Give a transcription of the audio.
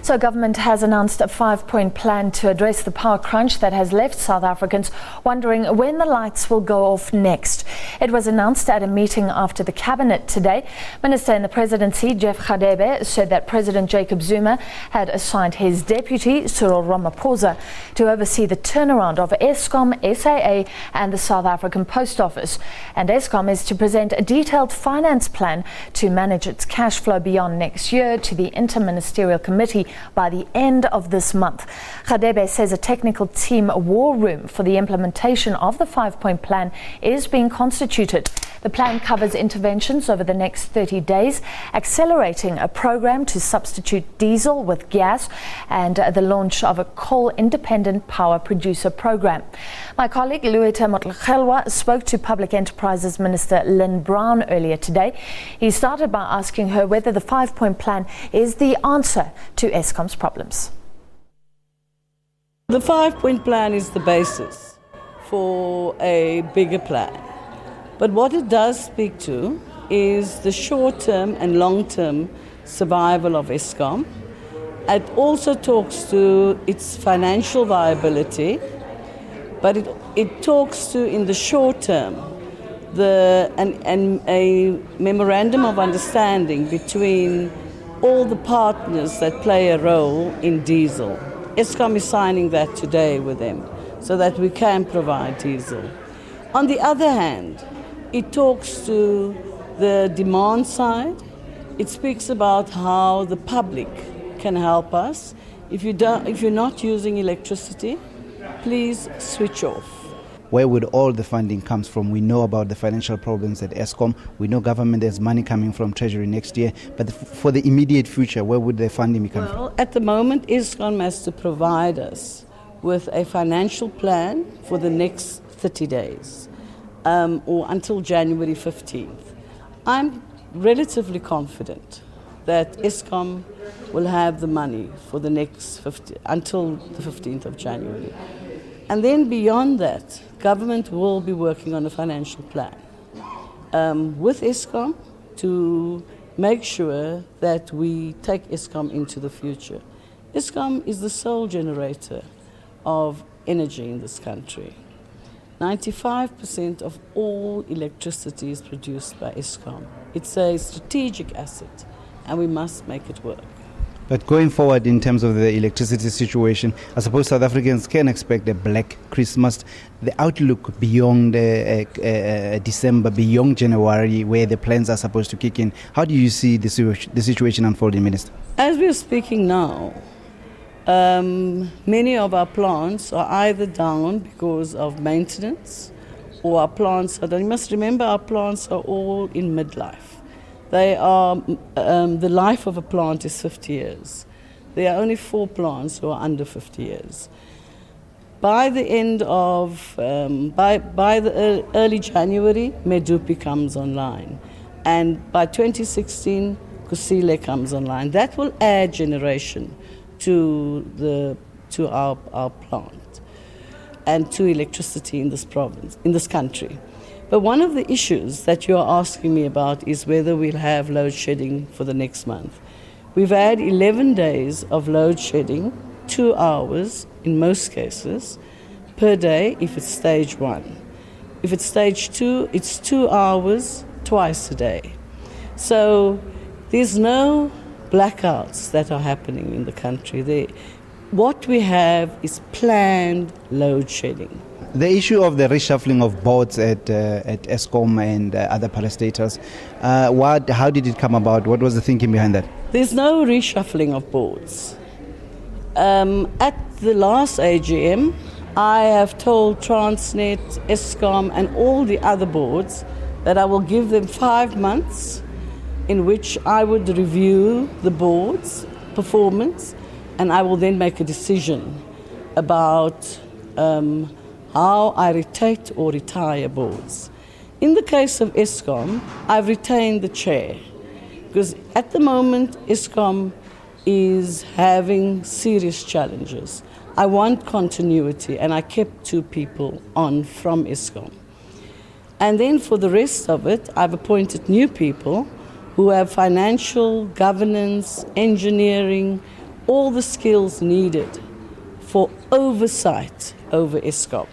So government has announced a 5-point plan to address the power crunch that has left South Africans wondering when the lights will go off next. It was announced at a meeting after the cabinet today. Minister in the Presidency Jeff Radebe said that President Jacob Zuma had assigned his deputy Cyril Ramphosa to oversee the turnaround of Eskom, SAA and the South African Post Office. And Eskom is to present a detailed finance plan to manage its cash flow beyond next year to the Inter Ministerial Committee by the end of this month. Radebe says a technical team war room for the implementation of the 5-point plan is being constituted. The plan covers interventions over the next 30 days, accelerating a program to substitute diesel with gas and the launch of a coal-independent power producer program. My colleague Lueta Motlekhelwa spoke to Public Enterprises Minister Lynne Brown earlier today. He started by asking her whether the 5-point plan is the answer to Eskom's problems. The 5-point plan is the basis for a bigger plan. But what it does speak to is the short-term and long-term survival of Eskom. It also talks to its financial viability, but it talks to, in the short term, a memorandum of understanding between all the partners that play a role in diesel. Eskom is signing that today with them so that we can provide diesel. On the other hand, it talks to the demand side. It speaks about how the public can help us. If you're not using electricity, please switch off. Where would all the funding come from? We know about the financial problems at Eskom. We know government has money coming from Treasury next year. But for the immediate future, where would the funding be coming from? At the moment, Eskom has to provide us with a financial plan for the next 30 days. Or until January 15th. I'm relatively confident that Eskom will have the money for the next until the 15th of January. And then beyond that, government will be working on a financial plan with Eskom to make sure that we take Eskom into the future. Eskom is the sole generator of energy in this country. 95% of all electricity is produced by Eskom. It's a strategic asset, and we must make it work. But going forward in terms of the electricity situation, I suppose South Africans can expect a black Christmas. The outlook beyond December, beyond January, where the plans are supposed to kick in, how do you see the situation unfolding, Minister? As we are speaking now, many of our plants are either down because of maintenance or our plants are down. You must remember our plants are all in midlife. They are, the life of a plant is 50 years. There are only 4 plants who are under 50 years. By the end of, by the early January, Medupi comes online. And by 2016, Kusile comes online. That will add generation to our plant and to electricity in this province, in this country. But one of the issues that you are asking me about is whether we'll have load shedding for the next month. We've had 11 days of load shedding, 2 hours in most cases per day if it's stage 1. If it's stage 2, it's 2 hours twice a day. So there's no blackouts that are happening in the country. What we have is planned load shedding. The issue of the reshuffling of boards at Eskom and other parastatals, how did it come about? What was the thinking behind that? There's no reshuffling of boards. At the last AGM, I have told Transnet, Eskom and all the other boards that I will give them 5 months in which I would review the board's performance, and I will then make a decision about how I rotate or retire boards. In the case of Eskom, I've retained the chair because at the moment Eskom is having serious challenges. I want continuity, and I kept 2 people on from Eskom. And then for the rest of it, I've appointed new people who have financial, governance, engineering, all the skills needed for oversight over Eskom.